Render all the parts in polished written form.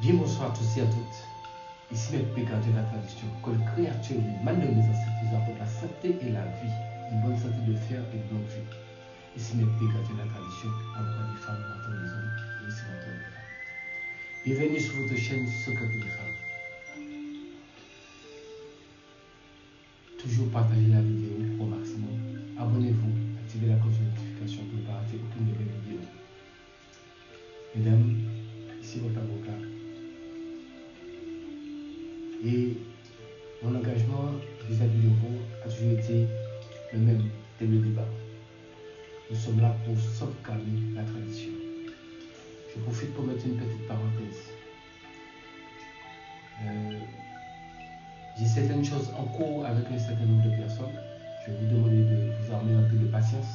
Bien bonsoir à tous et à toutes. Ici Maître Péka de la tradition, que le créateur humain de mes ancêtres nous apporte la santé et la vie, une bonne santé de fer et de longue vie. Ici Maître Péka de la tradition, envoie des femmes, mentor des hommes, et ici mentor des femmes. Bienvenue sur votre chaîne Secret des femmes. Toujours partagez la vidéo au maximum. Abonnez-vous, activez la cloche de notification pour ne pas rater aucune de mes vidéos. Mesdames, ici votre avocat. Et mon engagement vis-à-vis de vous a toujours été le même dès le départ. Nous sommes là pour sauvegarder la tradition. Je profite pour mettre une petite parenthèse. J'ai certaines choses en cours avec un certain nombre de personnes. Je vais vous demander de vous armer un peu de patience.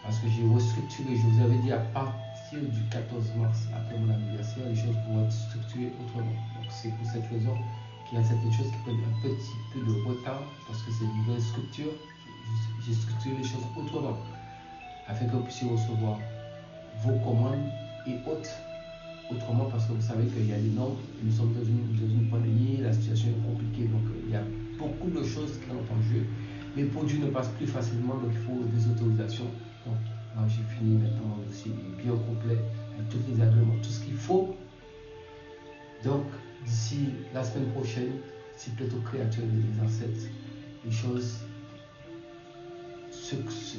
Parce que j'ai restructuré, je vous avais dit à partir du 14 mars, après mon anniversaire, les choses pourront être structurées autrement. Donc c'est pour cette raison qu'il y a certaines choses qui prennent un petit peu de retard, parce que c'est une nouvelle structure. J'ai structuré les choses autrement, afin que vous puissiez recevoir vos commandes et autres autrement, parce que vous savez qu'il y a des normes, nous sommes dans une pandémie, la situation est compliquée, donc il y a beaucoup de choses qui entrent en jeu. Les produits ne passent plus facilement, donc il faut des autorisations. Donc, moi j'ai fini maintenant mon dossier bien complet, avec tous les agréments, tout ce qu'il faut. Donc, d'ici la semaine prochaine, si plutôt créateur des ancêtres, les choses,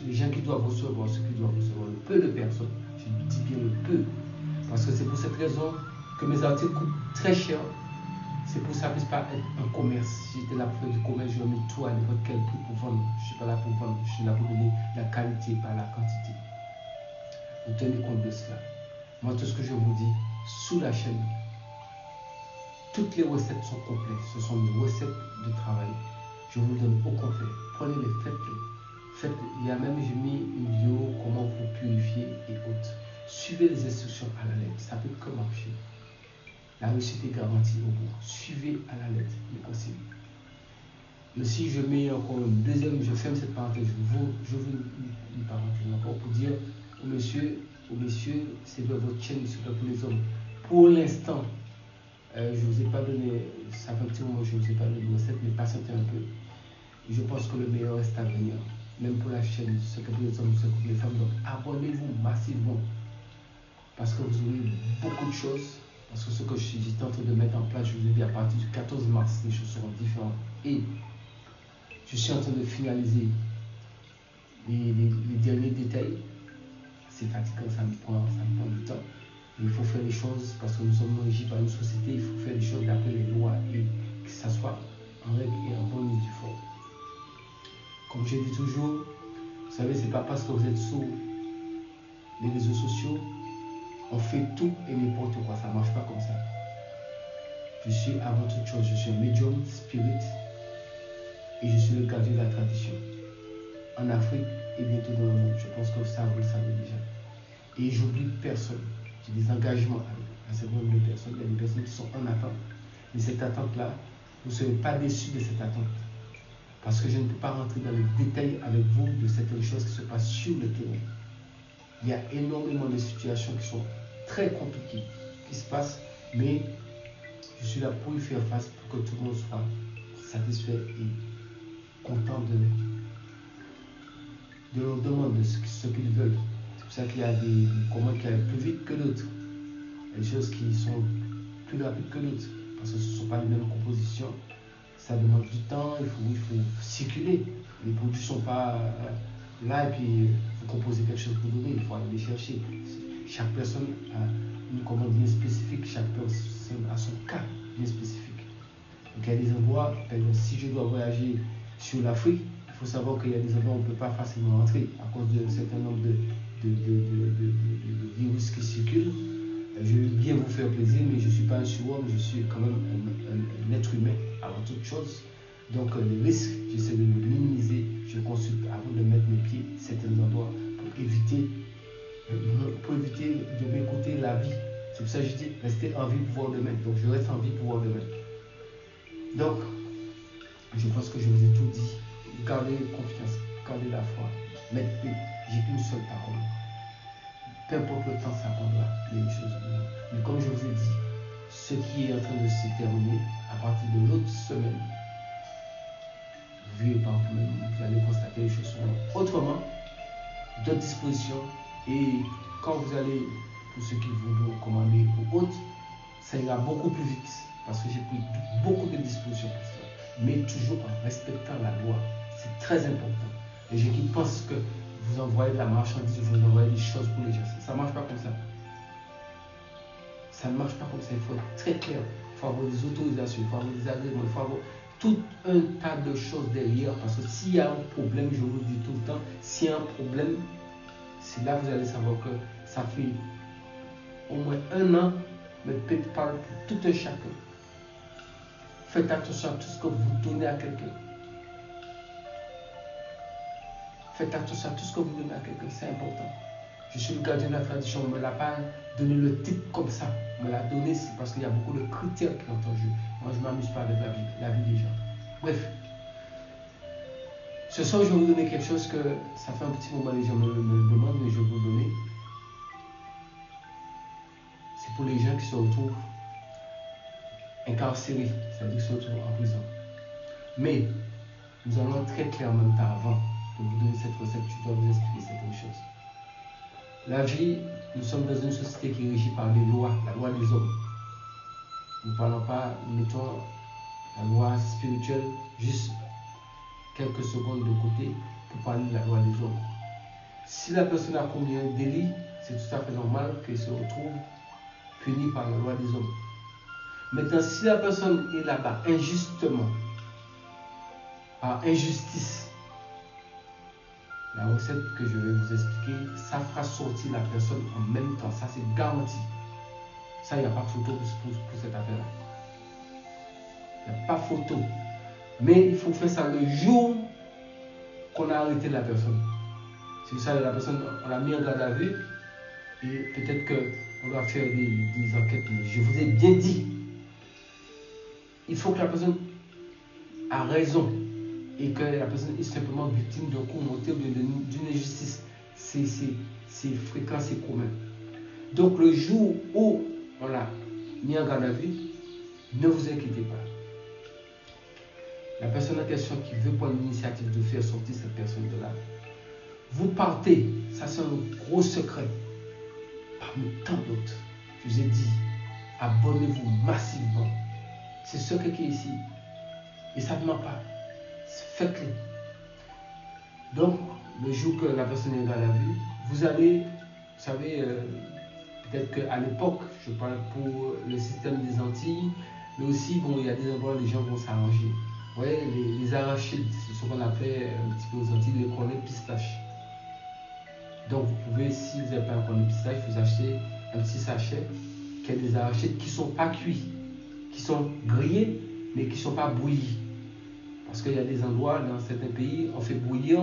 les gens qui doivent recevoir, ceux qui doivent recevoir, le peu de personnes, je dis bien le peu, parce que c'est pour cette raison que mes articles coûtent très cher. C'est pour ça que ce n'est pas un commerce. Si j'étais là pour faire du commerce, j'aurais mis tout à n'importe quel prix pour vendre. Je ne suis pas là pour vendre, je suis là pour donner la qualité, pas la quantité. Vous tenez compte de cela. Moi, tout ce que je vous dis, sous la chaîne, toutes les recettes sont complètes. Ce sont des recettes de travail. Je vous le donne au complet. Prenez-les, faites-les. Il y a même, j'ai mis une vidéo, comment vous purifier et autres. Suivez les instructions à la lettre. Ça peut que marcher. La réussite est garantie au bout. Suivez à la lettre les consignes. Et si je mets encore une deuxième, je ferme cette parenthèse, je vous une parenthèse encore pour dire aux messieurs, c'est de votre chaîne, c'est pour les hommes. Pour l'instant, je ne vous ai pas donné, ça fait un petit moment que je ne vous ai pas donné de recette, mais patientez un peu. Et je pense que le meilleur reste à venir, même pour la chaîne, ce que pour les hommes, ce que pour les femmes. Donc abonnez-vous massivement, parce que vous aurez beaucoup de choses. Parce que ce que j'étais en train de mettre en place, je vous ai dit à partir du 14 mars, les choses seront différentes. Et je suis en train de finaliser les derniers détails. C'est fatigant, ça me prend du temps. Mais il faut faire les choses parce que nous sommes régis par une société. Il faut faire les choses d'après les lois et que ça soit en règle et en bonne et due forme. Comme je dis toujours, vous savez, c'est pas parce que vous êtes sur les réseaux sociaux, on fait tout et n'importe quoi, ça ne marche pas comme ça. Je suis avant toute chose, je suis un médium, spirit, et je suis le gardien de la tradition. En Afrique et bientôt dans le monde, je pense que ça, vous le savez déjà. Et j'oublie personne. J'ai des engagements avec un certain nombre de personnes. Il y a des personnes qui sont en attente. Mais cette attente-là, vous ne serez pas déçus de cette attente. Parce que je ne peux pas rentrer dans les détails avec vous de certaines choses qui se passent sur le terrain. Il y a énormément de situations qui sont très compliquées, qui se passent, mais je suis là pour y faire face, pour que tout le monde soit satisfait et content de leur demande de ce qu'ils veulent. C'est pour ça qu'il y a des commandes qui arrivent plus vite que d'autres. Il y a des choses qui sont plus rapides que d'autres, parce que ce ne sont pas les mêmes compositions. Ça demande du temps, il faut circuler. Les produits ne sont pas là et puis vous composez quelque chose pour donner, il faut aller les chercher. Chaque personne a une commande bien spécifique, chaque personne a son cas bien spécifique. Donc il y a des endroits, par exemple, si je dois voyager sur l'Afrique, il faut savoir qu'il y a des endroits où on ne peut pas facilement entrer à cause d'un certain nombre de virus qui circulent. Je veux bien vous faire plaisir, mais je ne suis pas un surhomme, je suis quand même un être humain avant toute chose. Donc les risques, j'essaie de les minimiser. Je consulte avant de mettre mes pieds à certains endroits pour éviter de m'écouter la vie. C'est pour ça que je dis rester en vie pour voir demain. Donc je reste en vie pour voir demain. Donc, je pense que je vous ai tout dit. Gardez confiance, gardez la foi. Mais j'ai qu'une seule parole. Peu importe le temps, ça prendra les choses. Mais comme je vous ai dit, ce qui est en train de se terminer à partir de l'autre semaine. Vous verrez par vous-même, vous allez constater les choses seront autrement, d'autres dispositions. Et quand vous allez, pour ceux qui vous commander ou autres, ça ira beaucoup plus vite. Parce que j'ai pris beaucoup de dispositions pour ça. Mais toujours en respectant la loi. C'est très important. Les gens qui pensent que vous envoyez de la marchandise, vous envoyez des choses pour les gens. Ça ne marche pas comme ça. Ça ne marche pas comme ça. Il faut être très clair. Il faut avoir des autorisations, il faut avoir des agréments, il faut avoir tout un tas de choses derrière. Parce que s'il y a un problème, je vous le dis tout le temps, s'il y a un problème, c'est là que vous allez savoir que ça fait au moins 1 an, mais peut-être pas pour tout un chacun. Faites attention à tout ce que vous donnez à quelqu'un. Faites attention à tout ce que vous donnez à quelqu'un, c'est important. Je suis le gardien de la tradition, on ne me l'a pas donné le titre comme ça. On me l'a donné, c'est parce qu'il y a beaucoup de critères qui entrent en jeu. Moi, je ne m'amuse pas avec la vie des gens. Bref. Ce soir, je vais vous donner quelque chose que ça fait un petit moment les gens me demandent, mais je vais vous le donner. C'est pour les gens qui se retrouvent incarcérés, c'est-à-dire qui se retrouvent en prison. Mais nous allons être très clairs en même temps avant de vous donner cette recette, je dois vous expliquer certaines choses. La vie, nous sommes dans une société qui est régie par les lois, la loi des hommes. Nous ne parlons pas, nous mettons la loi spirituelle juste quelques secondes de côté pour parler de la loi des hommes. Si la personne a commis un délit, c'est tout à fait normal qu'elle se retrouve punie par la loi des hommes. Maintenant, si la personne est là-bas injustement, par injustice, la recette que je vais vous expliquer, ça fera sortir la personne en même temps. Ça, c'est garanti. Ça, il n'y a pas photo pour cette affaire-là. Il n'y a pas photo. Mais il faut faire ça le jour qu'on a arrêté la personne. Si vous savez, la personne, on l'a mis en garde à vue et peut-être qu'on doit faire des enquêtes. Mais je vous ai bien dit, il faut que la personne a raison et que la personne est simplement victime d'un coup monté ou d'une injustice. C'est fréquent, c'est commun. Donc le jour où on l'a mis en garde à vue, ne vous inquiétez pas. La personne en question qui veut prendre l'initiative de faire sortir cette personne de là, vous partez, ça c'est un gros secret, parmi tant d'autres. Je vous ai dit, abonnez-vous massivement. C'est ce qui est ici. Et ça ne ment pas. Faites-le. Donc, le jour que la personne est dans la vue, vous allez, vous savez, peut-être qu'à l'époque, je parle pour le système des Antilles, mais aussi, bon, il y a des endroits où les gens vont s'arranger. Vous voyez, les arachides, c'est ce qu'on appelait un petit peu aux Antilles les cornets pistaches. Donc, vous pouvez, si vous n'avez pas un cornet pistache, vous achetez un petit sachet qui a des arachides qui ne sont pas cuits, qui sont grillés, mais qui ne sont pas bouillis. Parce qu'il y a des endroits, dans certains pays, on fait bouillir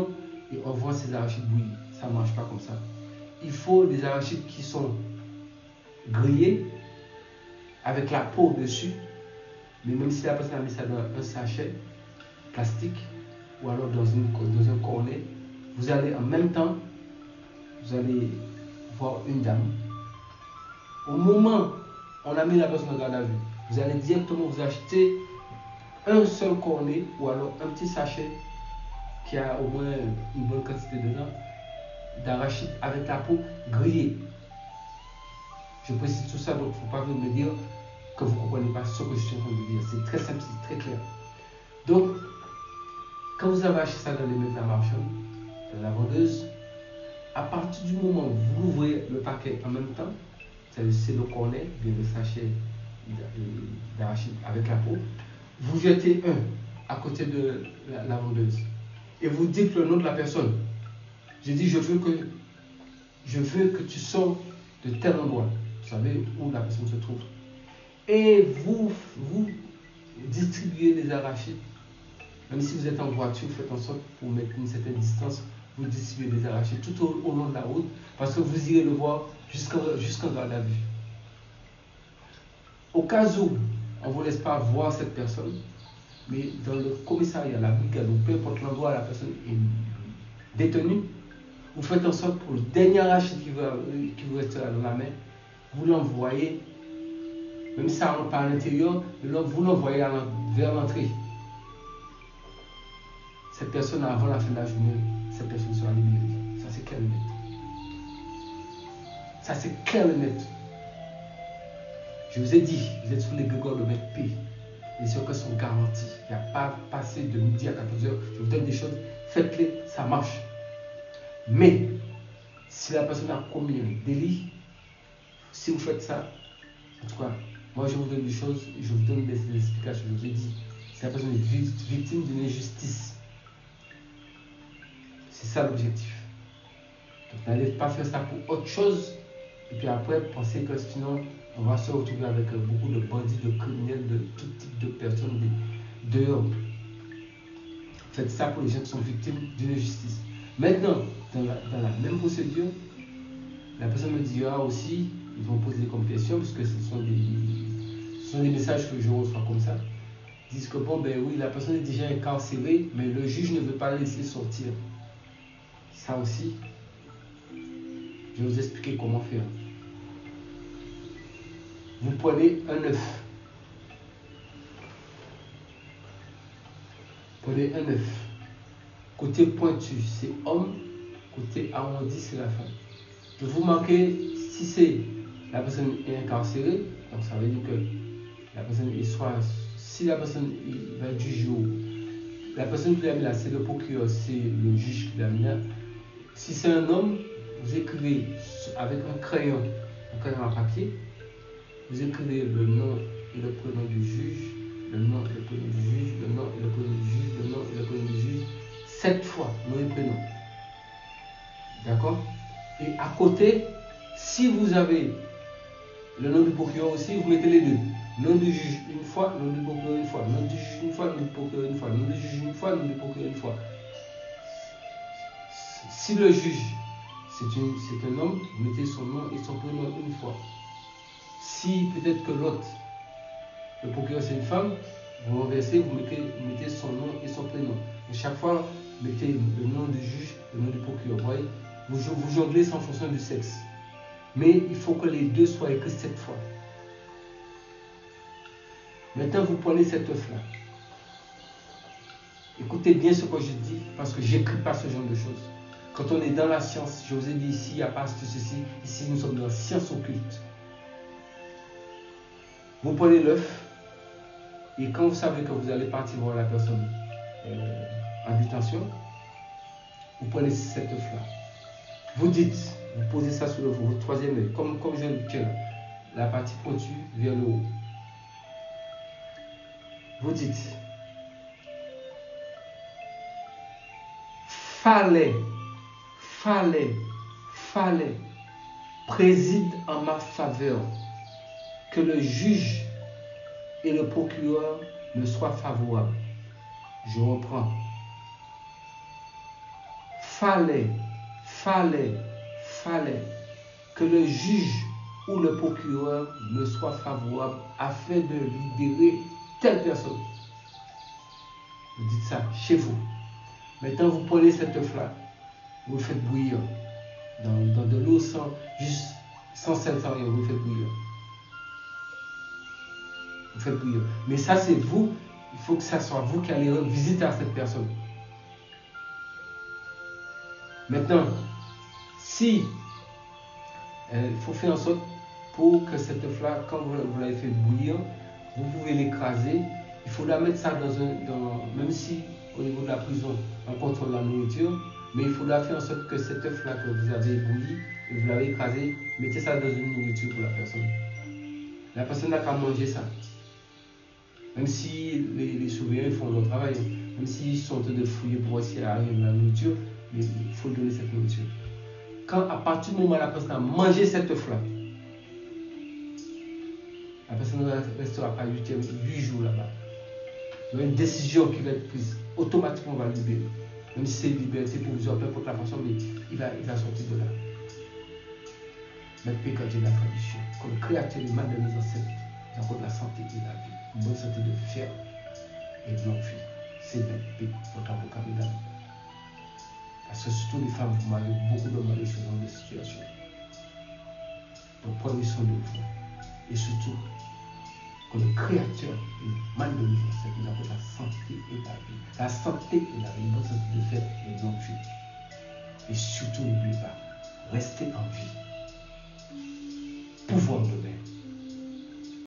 et on vend ces arachides bouillis. Ça ne marche pas comme ça. Il faut des arachides qui sont grillés, avec la peau dessus. Mais même si la personne a mis ça dans un sachet plastique, ou alors dans un cornet, vous allez en même temps, vous allez voir une dame. Au moment où on a mis la personne en garde à vue, vous allez directement vous acheter un seul cornet ou alors un petit sachet qui a au moins une bonne quantité dedans d'arachide avec la peau grillée. Je précise tout ça, donc il ne faut pas venir me dire que vous ne comprenez pas ce que je suis en train de dire. C'est très simple, c'est très clair. Donc, quand vous avez acheté ça dans les mains de la marchande, de la vendeuse, à partir du moment où vous ouvrez le paquet en même temps, c'est le cornet, bien le sachet d'arachide avec la peau, vous jetez un à côté de la vendeuse et vous dites le nom de la personne. Je dis, je veux que tu sors de tel endroit. Vous savez où la personne se trouve. Et vous distribuez les arachides. Même si vous êtes en voiture, faites en sorte pour mettre une certaine distance, vous distribuez les arachides tout au long de la route, parce que vous irez le voir jusqu'en garde à vue. Au cas où on ne vous laisse pas voir cette personne, mais dans le commissariat, la brigade, ou peu importe l'endroit où la personne est détenue, vous faites en sorte pour le dernier arachide qui vous restera dans la main, vous l'envoyez même si ça rentre par l'intérieur, vous l'envoyez vers l'entrée. Cette personne, avant la fin de la journée, cette personne sera libérée. Ça, c'est clair et net. Ça, c'est clair et net. Je vous ai dit, vous êtes sous les grégores de votre paix. Les circuits sont garantis. Il n'y a pas passé de midi à 14h. Je vous donne des choses. Faites-les, ça marche. Mais, si la personne a commis un délit, si vous faites ça, en tout cas, moi je vous donne des choses, je vous donne des explications. Je vous ai dit, si la personne est victime d'une injustice, c'est ça l'objectif. Donc n'allez pas faire ça pour autre chose, et puis après pensez que sinon on va se retrouver avec beaucoup de bandits, de criminels, de tout type de personnes dehors. Faites ça pour les gens qui sont victimes d'une injustice. Maintenant, dans la même procédure, la personne me dira aussi, ils vont poser comme question, puisque ce sont des messages que je reçois comme ça. Ils disent que bon, ben oui, la personne est déjà incarcérée, mais le juge ne veut pas la laisser sortir. Ça aussi, je vais vous expliquer comment faire. Vous prenez un œuf. Prenez un œuf. Côté pointu, c'est homme. Côté arrondi, c'est la femme. Vous marquez, si c'est la personne est incarcérée, donc ça veut dire que la personne est soit, si la personne va être jugée, la personne qui l'a mis là, c'est le procureur, c'est le juge qui l'a mis là. Si c'est un homme, vous écrivez avec un crayon à papier, vous écrivez le nom et le prénom du juge, le nom et le prénom du juge, le nom et le prénom du juge, le nom et le prénom du juge, 7 fois, nom et prénom. D'accord? Et à côté, si vous avez le nom du procureur aussi, vous mettez les deux. Nom du juge une fois, nom du procureur une fois, nom du juge une fois, nom du procureur une fois, nom du juge une fois, nom du procureur une fois. Si le juge, c'est un homme, vous mettez son nom et son prénom une fois. Si peut-être que l'autre, le procureur c'est une femme, vous renversez, vous mettez son nom et son prénom. Et chaque fois, mettez le nom du juge, le nom du procureur. Vous voyez, vous jonglez en fonction du sexe. Mais il faut que les deux soient écrits 7 fois. Maintenant, vous prenez cet œuf-là. Écoutez bien ce que je dis, parce que je n'écris pas ce genre de choses. Quand on est dans la science, je vous ai dit ici, il n'y a pas ceci. Ici, nous sommes dans la science occulte. Vous prenez l'œuf, et quand vous savez que vous allez partir voir la personne en détention, vous prenez cet œuf-là. Vous dites, vous posez ça sur votre troisième œil, comme je le tiens, la partie pointue vers le haut. Vous dites, fallait, préside en ma faveur que le juge et le procureur me soient favorables. Je reprends. Fallait que le juge ou le procureur me soit favorable afin de libérer telle personne. Vous dites ça chez vous. Maintenant, vous prenez cet œuf-là, vous le faites bouillir dans de l'eau sans sel, sans rien, vous le faites bouillir. Vous faites bouillir. Mais ça, c'est vous, il faut que ça soit vous qui allez rendre visite à cette personne. Maintenant, si il faut faire en sorte pour que cette œuf-là, quand vous l'avez fait bouillir, vous pouvez l'écraser. Il faut la mettre ça même si au niveau de la prison, on contrôle la nourriture, mais il faudra faire en sorte que cet œuf-là que vous avez bouilli et vous l'avez écrasé, mettez ça dans une nourriture pour la personne. La personne n'a qu'à manger ça. Même si les surveillants font leur travail, même s'ils sont en train de fouiller pour essayer à arriver à la nourriture, mais il faut donner cette nourriture. Quand à partir du moment où la personne a mangé cet œuf-là, la personne ne restera pas 8 jours là-bas. Il y a une décision qui va être prise. Automatiquement, on va le libérer. Même si c'est une liberté provisoire, peu importe la façon, mais il va sortir de là. Notre Père, Dieu de la tradition, comme créateur humain de nos ancêtres, nous avons de la santé et de la vie, une bonne santé de fer et de longue vie. C'est notre Père, votre avocat, mesdames. Parce que surtout les femmes, vous m'avez beaucoup demandé ce genre de situation. Donc prenez soin de vous. Et surtout, que le Créateur nous m'a donné c'est que nous avons la santé et la vie. La santé et la vie, nous sommes de faire et non vie. Et surtout, n'oubliez pas, restez en vie. Pouvoir de